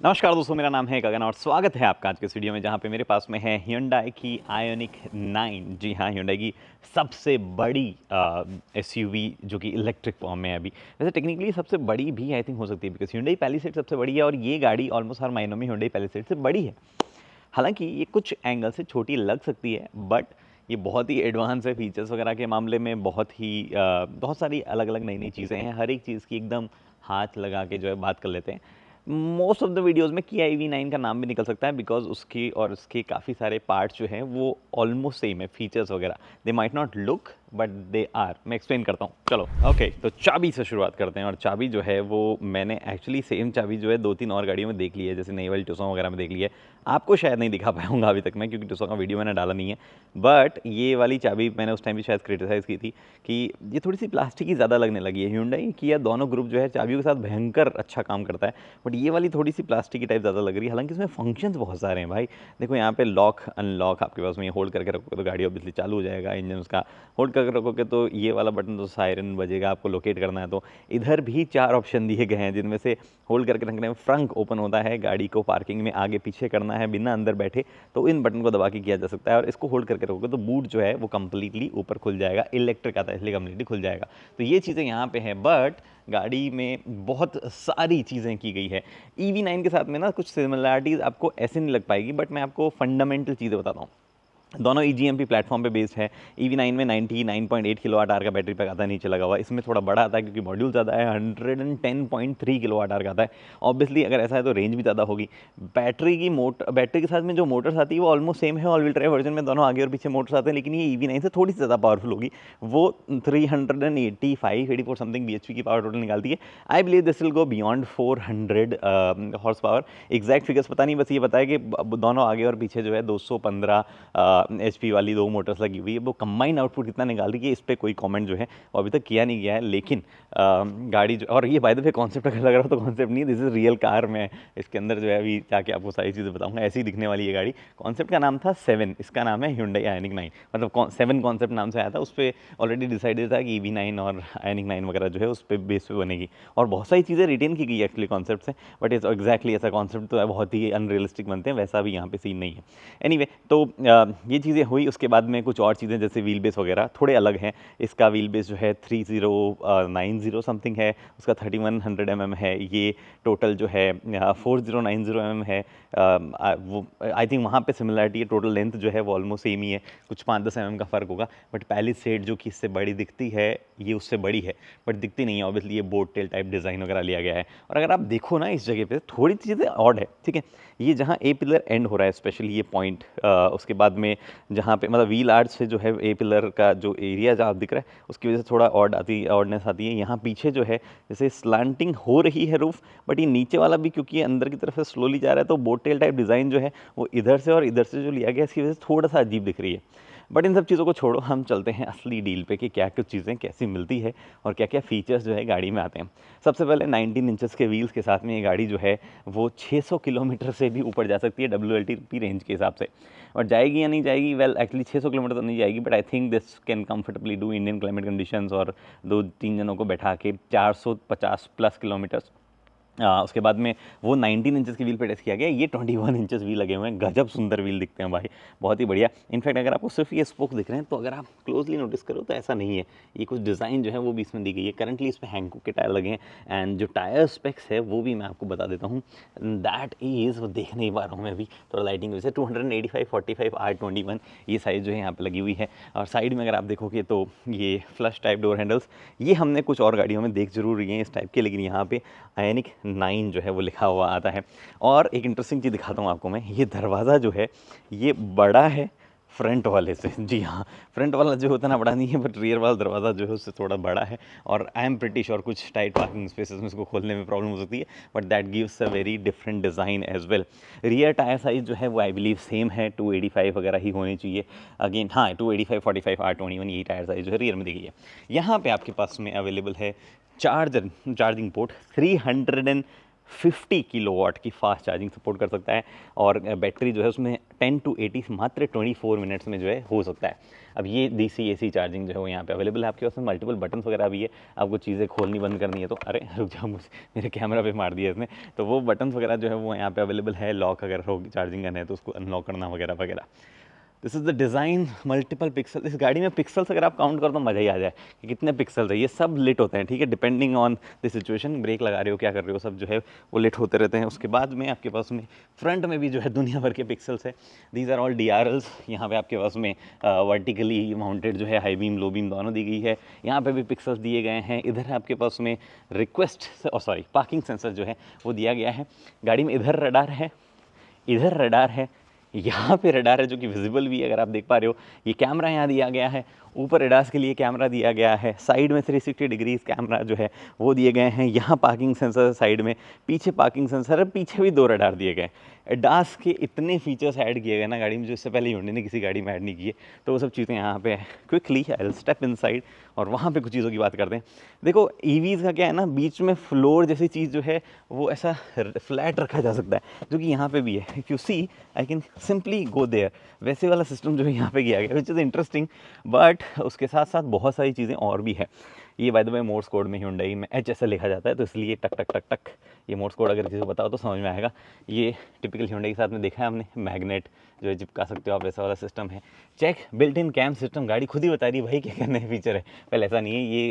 नमस्कार दोस्तों, मेरा नाम है गगन और स्वागत है आपका आज के इस वीडियो में, जहां पे मेरे पास में है Hyundai की Ioniq 9। जी हाँ, Hyundai की सबसे बड़ी एसयूवी जो कि इलेक्ट्रिक फॉर्म में है अभी। वैसे टेक्निकली सबसे बड़ी भी आई थिंक हो सकती है, बिकॉज Hyundai Palisade सबसे बड़ी है और ये गाड़ी ऑलमोस्ट हर मायनों में Hyundai Palisade से बड़ी है। हालांकि ये कुछ एंगल से छोटी लग सकती है, बट ये बहुत ही एडवांस है फीचर्स वगैरह के मामले में। बहुत सारी अलग अलग नई नई चीज़ें हैं, हर एक चीज़ की एकदम हाथ लगा के जो है बात कर लेते हैं। मोस्ट ऑफ द वीडियोस में Kia EV9 का नाम भी निकल सकता है, बिकॉज उसकी और उसके काफ़ी सारे पार्ट्स जो हैं वो ऑलमोस्ट सेम है, फीचर्स वगैरह। They might not look but they are. मैं एक्सप्लेन करता हूँ, चलो। ओके, तो चाबी से शुरुआत करते हैं। और चाबी जो है वो मैंने एक्चुअली सेम चाबी जो है 2-3 और गाड़ियों में देख ली है, जैसे नई वाली टुसॉन वगैरह में देख ली है। आपको शायद नहीं दिखा पाऊंगा अभी तक मैं, क्योंकि टुसॉन का वीडियो मैंने डाला नहीं है। बट ये वाली चाबी मैंने उस टाइम भी शायद क्रिटिसाइज़ की थी कि ये थोड़ी सी प्लास्टिक ही ज़्यादा लगने लगी है। Hyundai Kia दोनों ग्रुप जो है चाबियों के साथ भयंकर अच्छा काम करता है, बट ये वाली थोड़ी सी प्लास्टिक की टाइप ज़्यादा लग रही है। हालांकि इसमें फंक्शंस बहुत सारे हैं भाई। देखो यहाँ पे लॉक अनलॉक आपके पास में, होल्ड करके रखोगे तो गाड़ी ऑब्वियसली चालू हो जाएगा। इंजन उसका होल्ड करके रखोगे तो ये वाला बटन तो सायरन बजेगा, आपको लोकेट करना है तो। इधर भी 4 ऑप्शन दिए गए हैं, जिनमें से होल्ड करके रखने में फ्रंक ओपन होता है, गाड़ी को पार्किंग में आगे पीछे करना है बिना अंदर बैठे तो इन बटन को दबा के किया जा सकता है, और इसको होल्ड करके रखोगे तो बूट जो है वो कंप्लीटली ऊपर खुल जाएगा। इलेक्ट्रिक आता है इसलिए कंप्लीटली खुल जाएगा। तो ये चीज़ें यहाँ पे हैं, बट गाड़ी में बहुत सारी चीज़ें की गई है। EV9 के साथ में ना कुछ सिमिलरिटीज़ आपको ऐसे नहीं लग पाएगी, बट मैं आपको फंडामेंटल चीज़ें बताता हूँ। दोनों EGMP प्लेटफॉर्म पे बेस्ड है। EV9 में 99.8 किलोवाट आवर का बैटरी पैक आता है नीचे लगा हुआ। इसमें थोड़ा बड़ा आता है क्योंकि मॉड्यूल ज़्यादा है, 110.3 किलोवाट आवर का आता है। ऑब्वियसली अगर ऐसा है तो रेंज भी ज़्यादा होगी। बैटरी के साथ में जो मोटर्स आती है वो ऑलमोस्ट सेम है। ऑल व्हील ड्राइव वर्जन में दोनों आगे और पीछे मोटर्स आते हैं, लेकिन ये EV9 से थोड़ी सी ज़्यादा पावरफुल होगी। वो 385 समथिंग BHP की पावर टोटल निकालती है। I believe this will go beyond 400 horse power. Exact figures पता नहीं, बस ये पता है कि दोनों आगे और पीछे जो है 215 HP वाली 2 मोटर्स लगी हुई है। वो कंबाइंड आउटपुट कितना निकाल रही है इस पर कोई कमेंट जो है वो अभी तक किया नहीं गया है। लेकिन गाड़ी जो, और ये बाय द वे कॉन्सेप्ट अगर लग रहा हो तो कॉन्सेप्ट नहीं, दिस इज रियल कार। में इसके अंदर जो है अभी जाके आपको सारी चीज़ें बताऊंगा। ऐसी दिखने वाली ये गाड़ी। कॉन्सेप्ट का नाम था 7, इसका नाम है Hyundai Ioniq 9। मतलब 7 कॉन्सेप्ट नाम से आया था, उस पर ऑलरेडी डिसाइडेड था कि EV9 और Ioniq 9 वगैरह जो है उस पर बेस पे बनेगी, और बहुत सारी चीज़ें रिटेन की गई एक्चुअली कॉन्सेप्ट से। बट इस एग्जैक्टली ऐसा कॉन्सेप्ट तो है, बहुत ही अनरियलिस्टिक बनते हैं, वैसा भी यहाँ पे सीन नहीं है। एनीवे, तो ये चीज़ें हुई। उसके बाद में कुछ और चीज़ें जैसे व्हील बेस वगैरह थोड़े अलग हैं। इसका व्हील बेस जो है 3090 समथिंग है, उसका 3100 mm है। ये टोटल जो है 4090 mm है। वो आई थिंक वहाँ पे सिमिलरिटी है। टोटल लेंथ जो है वो ऑलमोस्ट सेम ही है, कुछ 5-10 mm का फ़र्क होगा। बट पैलिसेड जो कि इससे बड़ी दिखती है, ये उससे बड़ी है, बट दिखती नहीं है। ऑब्वियसली ये बोट टेल टाइप डिज़ाइन वगैरह लिया गया है। और अगर आप देखो ना इस जगह पे थोड़ी चीज़ें ऑड है, ठीक है। ये जहाँ ए पिलर एंड हो रहा है, स्पेशली ये पॉइंट, उसके बाद में जहाँ पे मतलब व्हील आर्च से जो है ए पिलर का जो एरिया जहाँ दिख रहा है उसकी वजह से थोड़ा ऑडनेस आती है। यहाँ पीछे जो है जैसे स्लांटिंग हो रही है रूफ, बट ये नीचे वाला भी क्योंकि अंदर की तरफ से स्लोली जा रहा है तो बोट टेल टाइप डिज़ाइन जो है वो इधर से और इधर से जो लिया गया इसकी वजह से थोड़ा सा अजीब दिख रही है। बट इन सब चीज़ों को छोड़ो, हम चलते हैं असली डील पे कि क्या कुछ चीज़ें कैसी मिलती है और क्या क्या फीचर्स जो है गाड़ी में आते हैं। सबसे पहले 19 इंचेस के व्हील्स के साथ में ये गाड़ी जो है वो 600 किलोमीटर से भी ऊपर जा सकती है WLTP रेंज के हिसाब से। और जाएगी या नहीं जाएगी, वेल एक्चुअली 600 किलोमीटर तो नहीं जाएगी, but I think this can comfortably do Indian climate conditions. और 2-3 जनों को बैठा के 450 प्लस किलोमीटर्स। उसके बाद में वो 19 इंचेस की व्हील पे टेस्ट किया गया। ये 21 इंचेस व्हील लगे हुए हैं, गजब सुंदर व्हील दिखते हैं भाई, बहुत ही बढ़िया। इनफैक्ट अगर आपको सिर्फ ये स्पोक दिख रहे हैं तो अगर आप क्लोजली नोटिस करो तो ऐसा नहीं है, ये कुछ डिज़ाइन जो है वो भी इसमें दी गई है। करंटली इस पर हैंकोक के टायर लगे हैं, एंड जो टायर स्पेक्स है वो भी मैं आपको बता देता हूँ। दैट इज़, वो देख नहीं पा रहा हूँ मैं अभी थोड़ा लाइटिंग वजह से, 285/45 R21 ये साइज़ जो है यहाँ पर लगी हुई है। और साइड में अगर आप देखोगे तो ये फ्लश टाइप डोर हैंडल्स, ये हमने कुछ और गाड़ियों में देख जरूर रही हैं इस टाइप के, लेकिन यहाँ पे Ioniq 9 जो है वो लिखा हुआ आता है। और एक इंटरेस्टिंग चीज़ दिखाता हूँ आपको मैं, ये दरवाज़ा जो है ये बड़ा है फ्रंट वाले से। जी हाँ, फ्रंट वाला जो होता है ना बड़ा नहीं है, बट रियर वाला दरवाज़ा जो है उससे थोड़ा बड़ा है। और आई एम प्रिटी श्योर कुछ टाइट पार्किंग स्पेसेस में इसको खोलने में प्रॉब्लम हो सकती है, but that gives a very different design as well. Rear tyre size जो है वो आई बिलीव सेम है, 285 वगैरह ही होनी चाहिए। अगेन हाँ, 285/45 R21 यही टायर साइज़ जो है रियर में दी गई है। यहाँ पर आपके पास में अवेलेबल है चार्जिंग पोर्ट, 50 किलोवाट की फास्ट चार्जिंग सपोर्ट कर सकता है और बैटरी जो है उसमें 10 to 80 मात्र 24 मिनट्स में जो है हो सकता है। अब ये DC AC चार्जिंग जो है वो यहाँ पे अवेलेबल है। आपके पास में मल्टीपल बटन्स वगैरह भी है, आपको चीज़ें खोलनी बंद करनी है तो अरे रुक जाओ, मुझे मेरे कैमरा पे मार दिया इसने। तो वो बटन्स वगैरह जो है वो यहाँ पे अवेलेबल है। लॉक अगर होगी चार्जिंग करना है तो उसको अनलॉक करना वगैरह वगैरह। This is the design, multiple pixel. इस गाड़ी में पिक्सल्स अगर आप काउंट करो तो मज़ा ही आ जाए कि कितने पिक्सल्स है। ये सब लिट होते हैं, ठीक है, depending on the situation. Brake लगा रहे हो, क्या कर रहे हो, सब जो है वो लिट होते रहते हैं। उसके बाद में आपके पास में फ्रंट में भी जो है दुनिया भर के पिक्सल्स है। These are all DRLs। यहाँ पे आपके पास में वर्टिकली माउंटेड जो है हाई बीम लो बीम दोनों दी गई है। यहाँ पे भी पिक्सल्स दिए गए हैं। इधर आपके पास में रिक्वेस्ट सॉरी पार्किंग सेंसर जो है वो दिया गया है। गाड़ी में इधर रडार है, इधर रडार है, यहाँ पे रडार है जो कि विजिबल भी है अगर आप देख पा रहे हो। ये कैमरा यहाँ दिया गया है, ऊपर एडास के लिए कैमरा दिया गया है, साइड में 360 डिग्रीज कैमरा जो है वो दिए गए हैं। यहाँ पार्किंग सेंसर साइड में, पीछे पार्किंग सेंसर है, पीछे भी 2 रडार दिए गए। एडास के इतने फीचर्स ऐड किए गए ना गाड़ी में जो इससे पहले ह्यूंडई ने किसी गाड़ी में ऐड नहीं किए, तो वो सब चीज़ें यहाँ पे है। Quickly I will step inside और वहाँ पे कुछ चीज़ों की बात करते हैं। देखो EVs का क्या है ना, बीच में फ्लोर जैसी चीज़ जो है वो ऐसा फ्लैट रखा जा सकता है, जो कि यहाँ पे भी है। If you see I can simply go there, वैसे वाला सिस्टम जो है यहाँ पे किया गया, विच इज़ इंटरेस्टिंग। बट उसके साथ साथ बहुत सारी चीज़ें और भी है। ये by the way Morse code में ह्यूंडई में H ऐसा लिखा जाता है, तो इसलिए टक टक टक टक ये मोर्स कोड अगर किसी को बताओ तो समझ में आएगा। ये टिपिकल ह्यूंडई के साथ में देखा है हमने, मैग्नेट जो है चिपका सकते हो आप, वैसा वाला सिस्टम है। Check built in cam system, गाड़ी खुद ही बता रही है भाई क्या क्या नए फीचर है। पहले ऐसा नहीं है, ये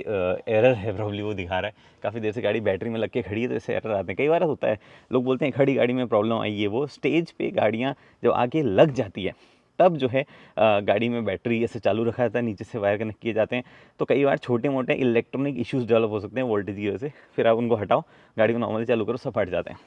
एरर है प्रॉब्ली, वो दिखा रहा है। काफ़ी देर से गाड़ी बैटरी में लग के खड़ी है तो ऐसे एरर आते हैं। कई बार होता है, लोग बोलते हैं खड़ी गाड़ी में प्रॉब्लम आई है। वो स्टेज पे गाड़ियाँ जब आके लग जाती है तब जो है गाड़ी में बैटरी ऐसे चालू रखा जाता है, नीचे से वायर कनेक्ट किए जाते हैं, तो कई बार छोटे मोटे इलेक्ट्रॉनिक इश्यूज डेवलप हो सकते हैं वोल्टेज की वजह से। फिर आप उनको हटाओ, गाड़ी को नॉर्मली चालू करो, सब हट जाते हैं।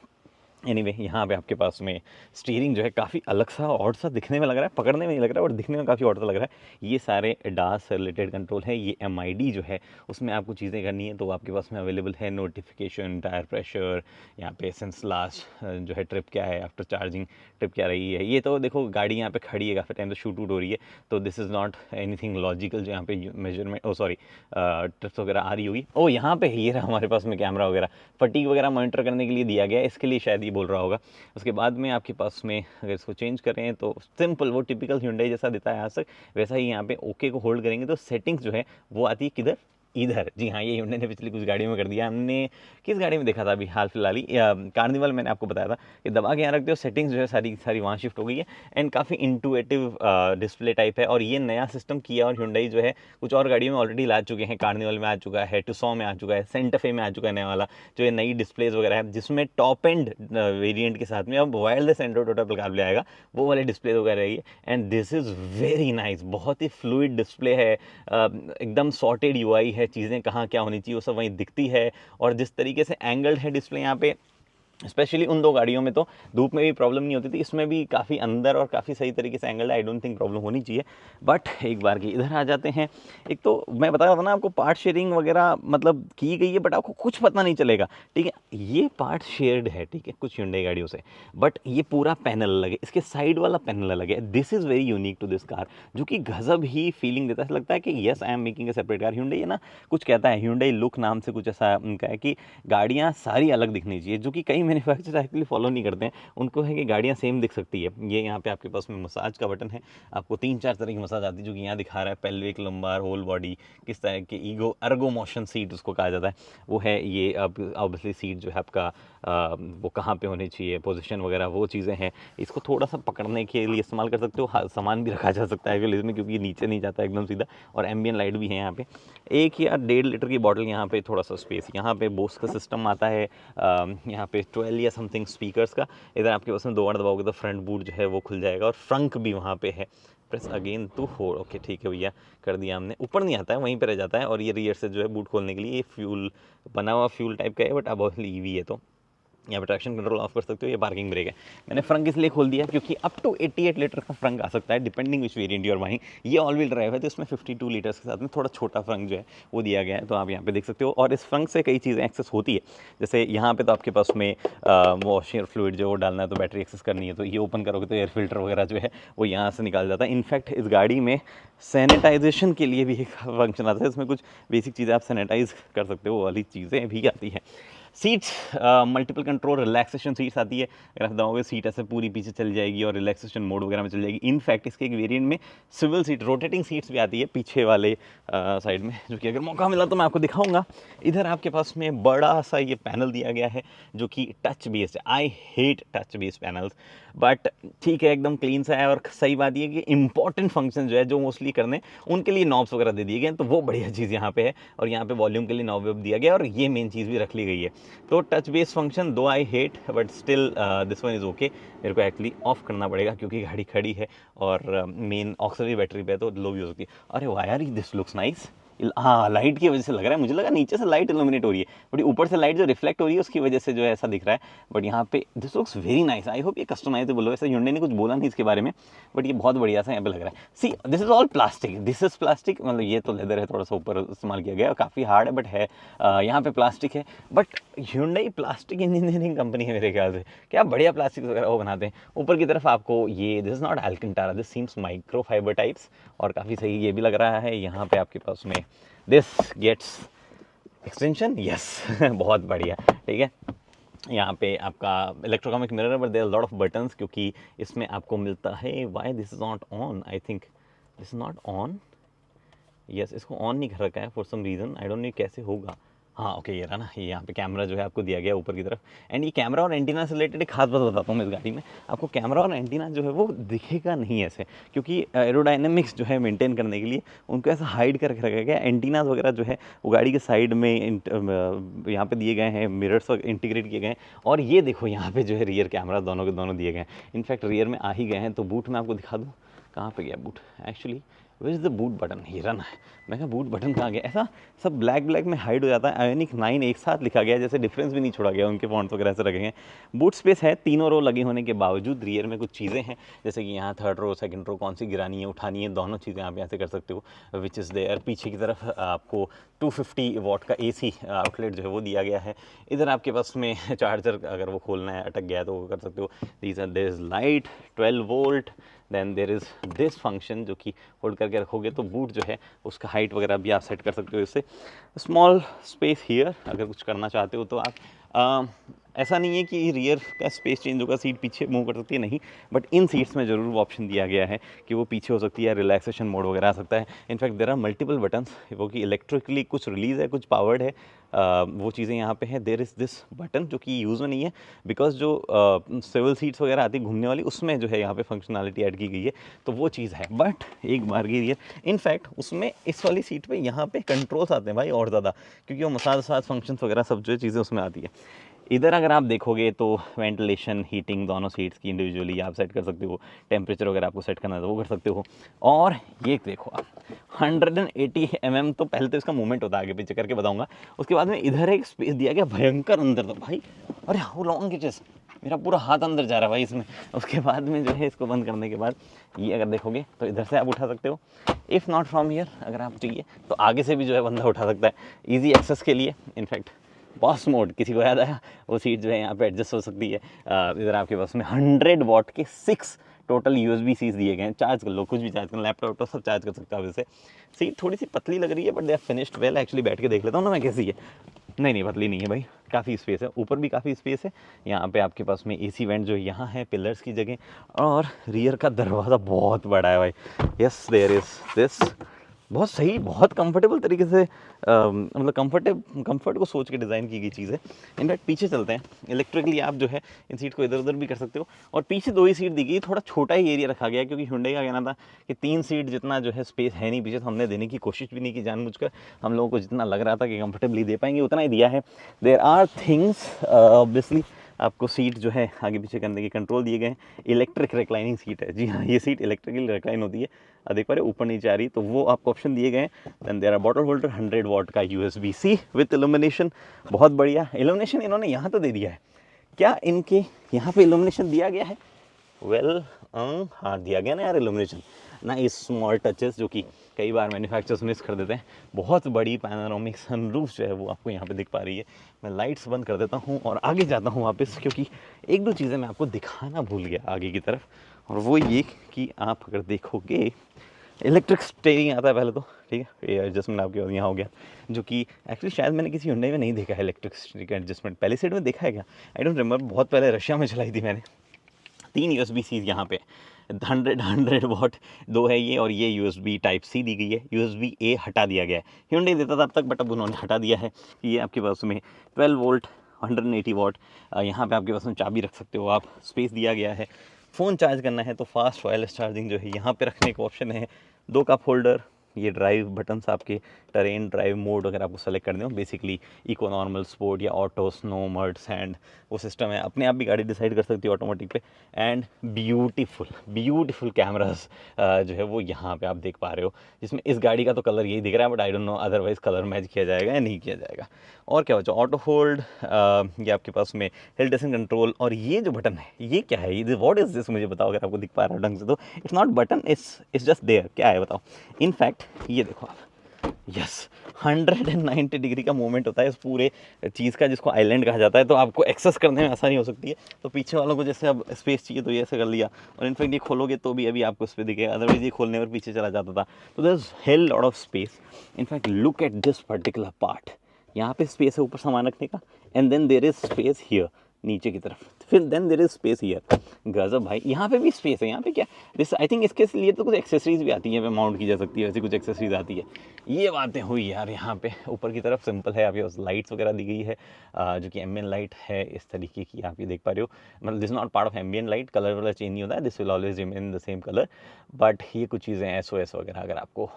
एनीवे यहाँ पे आपके पास में स्टीयरिंग जो है काफ़ी अलग सा और सा दिखने में लग रहा है, पकड़ने में नहीं लग रहा है और दिखने में काफ़ी और सा लग रहा है। ये सारे डास से रिलेटेड कंट्रोल है। ये MID जो है उसमें आपको चीज़ें करनी है तो आपके पास में अवेलेबल है। नोटिफिकेशन, टायर प्रेशर, यहाँ पे सिंस लास्ट जो है ट्रिप क्या है, आफ्टर चार्जिंग ट्रिप क्या रही है। ये तो देखो गाड़ी यहाँ पे खड़ी है काफ़ी टाइम, तो शूट वूट हो रही है, तो this is not anything logical जो यहाँ पे मेजरमेंट सॉरी ट्रिप्स वगैरह आ रही होगी। ओ यहाँ पे ये रहा हमारे पास में कैमरा वगैरह, फटीग वगैरह मॉनिटर करने के लिए दिया गया है, इसके लिए शायद ये बोल रहा होगा। उसके बाद में आपके पास में अगर इसको चेंज करें तो सिंपल वो टिपिकल ह्यूंडई जैसा देता है आज तक, वैसा ही यहाँ पे ओके को होल्ड करेंगे तो सेटिंग्स जो है वो आती है किधर, इधर। जी हाँ, ये ह्यूंडई ने पिछली कुछ गाड़ियों में कर दिया। हमने किस गाड़ी में देखा था अभी हाल फिलहाल ही, कार्निवल, मैंने आपको बताया था कि दबा के यहाँ रखते हो, सेटिंग्स जो है सारी सारी वहाँ शिफ्ट हो गई है। एंड काफ़ी इंटुएटिव डिस्प्ले टाइप है। और ये नया सिस्टम किया और ह्यूंडई जो है कुछ और गाड़ियों में ऑलरेडी ला चुके हैं। कार्निवल में आ चुका है, टुसॉन में आ चुका है, सेंटा फे में आ चुका है नया वाला, जो ये नई डिस्प्लेज वगैरह है, जिसमें टॉप एंड वेरिएंट के साथ में अब वायरलेस एंड्रॉइड टोटल मुकाबले आएगा, वो वाले डिस्प्ले वगैरह है। And this is very nice, बहुत ही फ्लूइड डिस्प्ले है, एकदम सॉर्टेड UI है, चीज़ें कहाँ क्या होनी चाहिए वो सब वहीं दिखती है। और जिस तरीके से एंगल्ड है डिस्प्ले यहाँ पे, स्पेशली उन 2 गाड़ियों में तो धूप में भी प्रॉब्लम नहीं होती थी, इसमें भी काफ़ी अंदर और काफ़ी सही तरीके से एंगल है। आई डोंट थिंक प्रॉब्लम होनी चाहिए। बट एक बार की इधर आ जाते हैं। एक तो मैं बता रहा था ना आपको, पार्ट शेयरिंग वगैरह मतलब की गई है, बट आपको कुछ पता नहीं चलेगा, ठीक है। ये पार्ट शेयर्ड है, ठीक है, कुछ ह्यूंडई गाड़ियों से, बट ये पूरा पैनल अलग है, इसके साइड वाला पैनल अलग है। This is very unique to this car, जो कि गजब ही फीलिंग देता है। लगता है कि yes I am making a separate car. Hyundai है ना, कुछ कहता है, ह्यूंडई लुक नाम से कुछ ऐसा उनका है कि गाड़ियाँ सारी अलग दिखनी चाहिए, जो कि कई मैन्युफैक्चरर एक्चुअली फॉलो नहीं करते हैं। उनको है कि गाड़ियाँ सेम दिख सकती है। ये यहाँ पे आपके पास में मसाज का बटन है, आपको 3-4 तरह की मसाज आती है, जो कि यहाँ दिखा रहा है, पेल्विक, लंबार, होल बॉडी, किस तरह के ईगो अर्गो मोशन सीट उसको कहा जाता है, वो है। ये अब ऑब्वियसली सीट जो है आपका वो कहाँ पे होनी चाहिए, पोजीशन वगैरह वो चीज़ें हैं। इसको थोड़ा सा पकड़ने के लिए इस्तेमाल कर सकते हो, सामान भी रखा जा सकता है इसमें, क्योंकि ये नीचे नहीं जाता एकदम सीधा। और एम्बियन लाइट भी है यहाँ पे। 1 या 1.5 लीटर की बॉटल, यहाँ पे थोड़ा सा स्पेस, यहाँ पे बोस का सिस्टम आता है, यहाँ पे 12 या समथिंग स्पीकर्स का। इधर आपके पास में 2 बार दबाओगे तो फ्रंट बूट जो है वो खुल जाएगा, और फ्रंक भी वहाँ पे है। Press again to hold, okay ठीक है भैया, कर दिया हमने। ऊपर नहीं आता है, वहीं पर रह जाता है। और ये रियर से जो है बूट खोलने के लिए, ये फ्यूल बना हुआ फ्यूल टाइप का है, बट अब EV है तो यहाँ पर ट्रैक्शन कंट्रोल ऑफ कर सकते हो। ये पार्किंग ब्रेक है। मैंने फ्रंक इसलिए खोल दिया क्योंकि अप टू 88 लीटर का फ्रंक आ सकता है, depending which variant you are buying. ये ऑल व्हील ड्राइव है तो इसमें 52 लीटर्स के साथ में थोड़ा छोटा फ्रंक जो है वो दिया गया है, तो आप यहाँ पे देख सकते हो। और इस फ्रंक से कई चीज़ें एक्सेस होती है, जैसे यहाँ पे तो आपके पास में वॉशिंग फ्लूइड जो डालना है तो बैटरी एक्सेस करनी है, तो ये ओपन करोगे तो एयर फिल्टर वगैरह जो है वो यहाँ से निकाल जाता है। इनफैक्ट इस गाड़ी में सैनिटाइजेशन के लिए भी एक फंक्शन आता है, इसमें कुछ बेसिक चीज़ें आप सैनिटाइज कर सकते हो, वो वाली चीज़ें भी आती हैं। Seats multiple control relaxation seats आती है। अगर आप दबाओगे सीट ऐसे पूरी पीछे चल जाएगी और रिलैक्सेशन मोड वगैरह में चल जाएगी। इनफैक्ट इसके एक वेरिएंट में स्विvel सीट, रोटेटिंग सीट्स भी आती है पीछे वाले साइड में, जो कि अगर मौका मिला तो मैं आपको दिखाऊंगा। इधर आपके पास में बड़ा सा ये पैनल दिया गया है जो कि टच बेस्ड है। I hate touch based panels, but ठीक है, एकदम क्लीन सा है। और सही बात ये कि इंपॉर्टेंट फंक्शन जो है, जो मोस्टली करने, उनके लिए नॉब्स वगैरह दे दिए गए हैं, तो वो बढ़िया चीज़ यहाँ पे है। और यहाँ पे वॉल्यूम के लिए नॉब वॉब दिया गया है, और ये मेन चीज़ भी रख ली गई है। तो टच बेस्ड फंक्शन दो I hate, but still this one is okay. मेरे को एक्चुअली ऑफ करना पड़ेगा क्योंकि गाड़ी खड़ी है और मेन ऑक्सिलरी बैटरी पे है, तो लो भी हो सकती है। अरे वाह यार, दिस लुक्स नाइस। हाँ, लाइट की वजह से लग रहा है, मुझे लगा नीचे से लाइट इल्यूमिनेट हो रही है, बट ऊपर से लाइट जो रिफ्लेक्ट हो रही है उसकी वजह से जो है ऐसा दिख रहा है। बट यहाँ पे this looks very nice. I hope ये कस्टमाइजेबल हो। ऐसा Hyundai ने कुछ बोला नहीं इसके बारे में, बट ये बहुत बढ़िया सा यहाँ पे लग रहा है। See, this is all plastic, this is plastic, मतलब ये तो लेदर है, थोड़ा सा ऊपर इस्तेमाल किया गया है, काफ़ी हार्ड है, बट है यहाँ पे प्लास्टिक है। But Hyundai plastic engineering company है मेरे ख्याल से, क्या बढ़िया प्लास्टिक वगैरह वो बनाते हैं। ऊपर की तरफ आपको ये, this is not Alcantara, this seems micro fibre types, और काफ़ी सही ये भी लग रहा है। यहाँ पे आपके पास में दिस गेट्स एक्सटेंशन, यस बहुत बढ़िया, ठीक है। यहाँ पे आपका इलेक्ट्रोकॉमिक मिरर है, but there lot of buttons, क्योंकि इसमें आपको मिलता है, why this is not on, I think this is not on, yes, इसको ऑन नहीं कर रखा है for some reason, I don't know कैसे होगा। हाँ ओके, ये रहा ना, ये यहाँ पे कैमरा जो है आपको दिया गया है ऊपर की तरफ। एंड ये कैमरा और एंटीना से रिलेटेड एक खास बात बताता हूँ मैं इस गाड़ी में, आपको कैमरा और एंटीना जो है वो दिखेगा नहीं ऐसे, क्योंकि एरोडायनेमिक्स जो है मेंटेन करने के लिए उनको ऐसा हाइड करके रखा गया है। एंटीनाज वगैरह जो है वो गाड़ी के साइड में यहाँ पे दिए गए हैं, मिरर्स इंटीग्रेट किए गए हैं। और ये देखो यहाँ पे जो है रियर कैमरा दोनों के दोनों दिए गए हैं। इनफैक्ट रियर में आ ही गए हैं, तो बूट में आपको दिखा दूँ, कहाँ पे गया boot, actually which is the boot button, ये रन है। मैं कहा बूट बटन कहाँ गया, ऐसा सब ब्लैक ब्लैक में हाइड हो जाता है। आयोनिक 9 एक साथ लिखा गया है, जैसे डिफरेंस भी नहीं छोड़ा गया, उनके फॉन्ट्स वगैरह से रखे हैं। बूट स्पेस है, तीनों रो लगे होने के बावजूद रियर में कुछ चीज़ें हैं, जैसे कि यहाँ थर्ड रो सेकंड रो कौन सी गिरानी है उठानी है, दोनों चीज़ें आप यहाँ से कर सकते हो, विच इज़ देयर। पीछे की तरफ आपको 250 वॉट का AC आउटलेट जो है वो दिया गया है। इधर आपके पास में चार्जर अगर वो खोलना है, अटक गया है, तो वो कर सकते हो। There is light 12 volt, then there is this function, जो कि होल्ड करके रखोगे तो बूट जो है उसका हाइट वगैरह भी आप सेट कर सकते हो इससे। स्मॉल स्पेस हियर, अगर कुछ करना चाहते हो तो आप ऐसा नहीं है कि रियर का स्पेस चेंज होगा, सीट पीछे मूव कर सकती है, नहीं, बट इन सीट्स में ज़रूर वो ऑप्शन दिया गया है कि वो पीछे हो सकती है, रिलैक्सेशन मोड वगैरह आ सकता है। In fact there are multiple buttons, वो कि इलेक्ट्रिकली कुछ रिलीज़ है, कुछ पावर्ड है, वो चीज़ें यहाँ पे हैं। देयर इज़ दिस बटन जो कि यूज़ में नहीं है, बिकॉज जो स्विvel सीट्स वगैरह आती है घूमने वाली, उसमें जो है यहाँ पे फंक्शनलिटी ऐड की गई है, तो वो चीज़ है। बट एक बार की रियर, इनफैक्ट उसमें इस वाली सीट पे यहाँ पे कंट्रोल्स आते हैं भाई और ज़्यादा, क्योंकि वो मसाज वसाज फंक्शंस वगैरह सब जो चीज़ें उसमें आती है। इधर अगर आप देखोगे तो वेंटिलेशन, हीटिंग दोनों सीट्स की इंडिविजुअली आप सेट कर सकते हो। टेम्परेचर वगैरह आपको सेट करना है तो वो कर सकते हो। और ये देखो आप 180 mm, तो पहले तो इसका मूवमेंट होता है, आगे पीछे करके बताऊंगा। उसके बाद में इधर एक स्पेस दिया गया भयंकर अंदर तक भाई, अरे हाउ लॉन्ग इट इज, मेरा पूरा हाथ अंदर जा रहा है भाई इसमें। उसके बाद में जो है इसको बंद करने के बाद ये अगर देखोगे तो इधर से आप उठा सकते हो, इफ़ नॉट फ्रॉम हियर, अगर आप चाहिए तो आगे से भी जो है बंदा उठा सकता है ईजी एक्सेस के लिए। इनफैक्ट बॉस मोड किसी को याद आया, वो सीट जो है यहाँ पे एडजस्ट हो सकती है। इधर आपके पास में 100 वॉट के 6 टोटल USB-Cs दिए गए हैं, चार्ज कर लो, कुछ भी चार्ज कर लो, लैपटॉप सब चार्ज कर सकते हो आप इससे। सीट थोड़ी सी पतली लग रही है, but they are finished well. Actually बैठ के देख लेता हूँ ना मैं कैसी है, नहीं पतली नहीं है भाई, काफ़ी स्पेस है, ऊपर भी काफ़ी स्पेस है। यहाँ पे आपके पास में AC वेंट जो यहाँ है पिलर्स की जगह, और रियर का दरवाज़ा बहुत बड़ा है भाई। यस, देयर इज दिस, बहुत सही, बहुत कंफर्टेबल तरीके से, मतलब कंफर्ट को सोच के डिज़ाइन की गई चीज़ है। इनफैक्ट पीछे चलते हैं, इलेक्ट्रिकली आप जो है इन सीट को इधर उधर भी कर सकते हो। और पीछे 2 ही सीट दी गई, थोड़ा छोटा ही एरिया रखा गया, क्योंकि Hyundai का कहना था कि 3 सीट जितना जो है स्पेस है नहीं पीछे, तो हमने देने की कोशिश भी नहीं की जानबूझकर। हम लोगों को जितना लग रहा था कि कंफर्टेबली दे पाएंगे उतना ही दिया है। देयर आर थिंग्स, ऑब्वियसली आपको सीट जो है आगे पीछे करने के कंट्रोल दिए गए हैं। इलेक्ट्रिक रिक्लाइनिंग सीट है, जी हाँ, ये सीट इलेक्ट्रिकली रिक्लाइन होती है। देख पा रहे ऊपर नीचे आ रही, तो वो आपको ऑप्शन दिए गए हैं। Then there are bottle holder, 100 watt का USB-C विथ इल्यूमिनेशन, बहुत बढ़िया इल्यूमिनेशन इन्होंने यहाँ तो दे दिया है। क्या इनके यहाँ पे इल्यूमिनेशन दिया गया है? वेल, हाँ दिया गया ना यार इल्यूमिनेशन ना, इस स्मॉल टचेस जो कि कई बार मैन्युफैक्चरर्स मिस कर देते हैं। बहुत बड़ी पैनोरामिक सनरूफ जो है वो आपको यहाँ पे दिख पा रही है। मैं लाइट्स बंद कर देता हूँ और आगे जाता हूँ वापस, क्योंकि 1-2 चीज़ें मैं आपको दिखाना भूल गया आगे की तरफ। और वो ये कि आप अगर देखोगे इलेक्ट्रिक स्टीयरिंग आता है पहले तो, ठीक है, ये एडजस्टमेंट आपके यहाँ हो गया, जो कि एक्चुअली शायद मैंने किसी हुंडई में नहीं देखा है इलेक्ट्रिक स्टीयरिंग एडजस्टमेंट, पहले साइड में देखा है क्या, आई डोंट रिमेंबर, बहुत पहले रशिया में चलाई थी मैंने। 3 USB-C यहाँ पे, 100 वॉट 2 है ये, और ये USB टाइप C दी गई है, USB A हटा दिया गया है, Hyundai देता था अब तक बट अब उन्होंने हटा दिया है। ये आपके पास में 12 वोल्ट 180 वॉट, यहाँ पे आपके पास में चाबी रख सकते हो आप, स्पेस दिया गया है। फ़ोन चार्ज करना है तो फास्ट वायरलेस चार्जिंग जो है यहाँ पे रखने का ऑप्शन है। 2 कप होल्डर, ये ड्राइव बटन्स आपके टरेन ड्राइव मोड अगर आपको सेलेक्ट करने हो, बेसिकली इको नॉर्मल स्पोर्ट या ऑटो स्नो मड सैंड, वो सिस्टम है, अपने आप भी गाड़ी डिसाइड कर सकती है ऑटोमेटिक पे। एंड ब्यूटीफुल कैमरास जो है वो यहाँ पे आप देख पा रहे हो, जिसमें इस गाड़ी का तो कलर यही दिख रहा है, but I don't know otherwise colour match किया जाएगा या नहीं किया जाएगा। और क्या बचा, ऑटो होल्ड, ये आपके पास में हिल डेसिंग कंट्रोल, और ये जो बटन है ये क्या है, ये व्हाट इज दिस, मुझे बताओ अगर आपको दिख पा रहा है ढंग से तो। It's not button, it's just there, क्या है बताओ। इनफैक्ट ये देखो आप, यस 190 डिग्री का मूवमेंट होता है इस पूरे चीज़ का, जिसको आइलैंड कहा जाता है, तो आपको एक्सेस करने में आसानी हो सकती है। तो पीछे वालों को जैसे अब स्पेस चाहिए तो ये ऐसे कर लिया, और इनफैक्ट ये खोलोगे तो भी अभी आपको इस पर दिखेगा, अदरवाइज ये खोलने पर पीछे चला जाता था। तो there is hell lot of space. In fact look at this particular part, यहाँ पे स्पेस है ऊपर सामान रखने का, and then there is space here नीचे की तरफ, फिर then there is space here. गजब भाई, यहाँ पे भी स्पेस है, यहाँ पे क्या दिस, आई थिंक इसके लिए तो कुछ एक्सेसरीज भी आती है, पे माउंट की जा सकती है, वैसे कुछ एक्सेसरीज आती है। ये बातें हुई यार। यहाँ पे ऊपर की तरफ सिंपल है, आपके पास लाइट्स वगैरह दी गई है, जो कि एम्बिएंट लाइट है इस तरीके की, आप ये देख पा रहे हो। मतलब this not part of ambient light, colour वाला चेंज नहीं होता है, this will always remain the same colour. But ये कुछ चीज़ें SOS वगैरह अगर आपको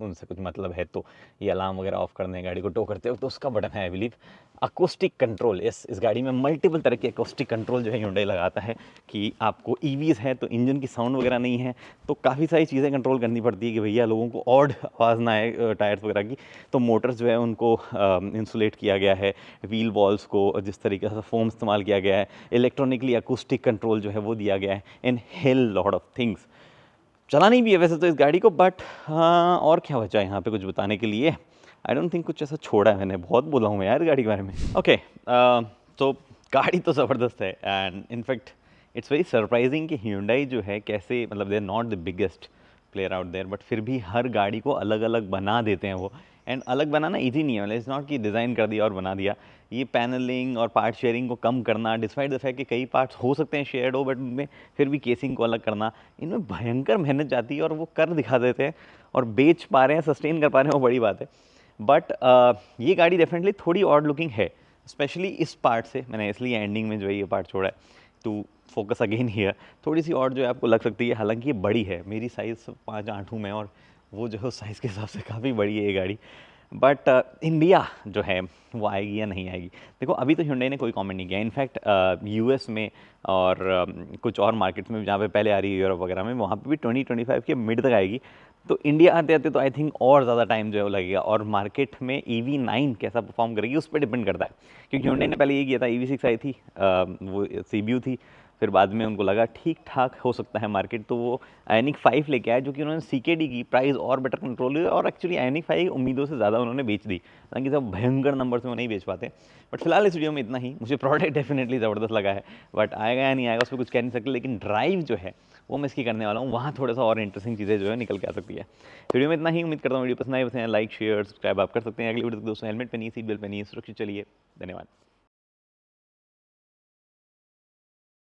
उनसे कुछ मतलब है तो, ये अलार्म वगैरह ऑफ करने, गाड़ी को टो करते हो तो उसका बटन है आई बिलीव। अकोस्टिक कंट्रोल, इस गाड़ी में मल्टीपल तरह के अकोस्टिक कंट्रोल जो है Hyundai लगाता है, कि आपको EVs है तो इंजन की साउंड वगैरह नहीं है, तो काफ़ी सारी चीज़ें कंट्रोल करनी पड़ती है कि भैया लोगों को ऑड आवाज़ ना आए टायर्स वगैरह की। तो मोटर्स जो है उनको इंसुलेट किया गया है, व्हील वॉल्स को जिस तरीके से फोम इस्तेमाल किया गया है, इलेक्ट्रॉनिकली अकोस्टिक कंट्रोल जो है वो दिया गया है, in hell lot of things. चलानी भी है वैसे तो इस गाड़ी को, बट हाँ और क्या बचा यहाँ पे कुछ बताने के लिए, आई डोंट थिंक कुछ ऐसा छोड़ा है मैंने, बहुत बोला हूँ मैं यार गाड़ी के बारे में। ओके, तो गाड़ी तो ज़बरदस्त है, and in fact it's very surprising कि Hyundai जो है कैसे, मतलब they are not the biggest player out there, but फिर भी हर गाड़ी को अलग अलग बना देते हैं वो। एंड अलग बनाना ईजी नहीं है, मतलब इट्स नॉट कि डिज़ाइन कर दिया और बना दिया। ये पैनलिंग और पार्ट शेयरिंग को कम करना, डिस्पाइट द फैक्ट कि कई पार्ट्स हो सकते हैं शेयर्ड हो, बट उनमें फिर भी केसिंग को अलग करना, इनमें भयंकर मेहनत जाती है, और वो कर दिखा देते हैं और बेच पा रहे हैं, सस्टेन कर पा रहे हैं, वो बड़ी बात है। बट ये गाड़ी डेफिनेटली थोड़ी ऑड लुकिंग है, स्पेशली इस पार्ट से। मैंने इसलिए एंडिंग में जो है ये पार्ट छोड़ा है टू फोकस अगेन हियर। थोड़ी सी और जो है आपको लग सकती है, हालांकि ये बड़ी है, मेरी साइज़ 5'8" हूँ मैं, और वो जो है उस साइज़ के हिसाब से काफ़ी बड़ी है ये गाड़ी। बट इंडिया जो है वो आएगी या नहीं आएगी, देखो अभी तो Hyundai ने कोई कमेंट नहीं किया। इनफैक्ट US में और कुछ और मार्केट्स में जहाँ पे पहले आ रही है, यूरोप वगैरह में, वहाँ पे भी 2025 के मिड तक आएगी। तो इंडिया आते आते तो आई थिंक और ज़्यादा टाइम जो है वो लगेगा, और मार्केट में EV9 कैसा परफॉर्म करेगी उस पर डिपेंड करता है। क्योंकि Hyundai ने पहले ये किया था, EV6 आई थी, वो CBU थी, फिर बाद में उनको लगा ठीक ठाक हो सकता है मार्केट, तो वो आयनिक 5 लेके आए, जो कि उन्होंने CKD की प्राइस और बेटर कंट्रोल हुई, और एक्चुअली आयनिक 5 उम्मीदों से ज़्यादा उन्होंने बेच दी, हालांकि सब भयंकर नंबर से वो नहीं बेच पाते। बट फिलहाल इस वीडियो में इतना ही। मुझे प्रोडक्ट डेफिनेटली ज़बरदस्त लगा है, बट आएगा या नहीं आएगा उस पर कुछ कह नहीं सकते, लेकिन ड्राइव जो है वो मैं इसकी करने वाला हूँ, वहाँ थोड़ा सा और इंटरेस्टिंग चीज़ें जो है निकल के आ सकती है। वीडियो में इतना ही, उम्मीद करता हूँ वीडियो पसंद आए, लाइक शेयर सब्सक्राइब आप कर सकते हैं। अगली वीडियो तक दोस्तों हेलमेट पहनिए, सीट बेल्ट पहनिए, सुरक्षित चलिए। धन्यवाद।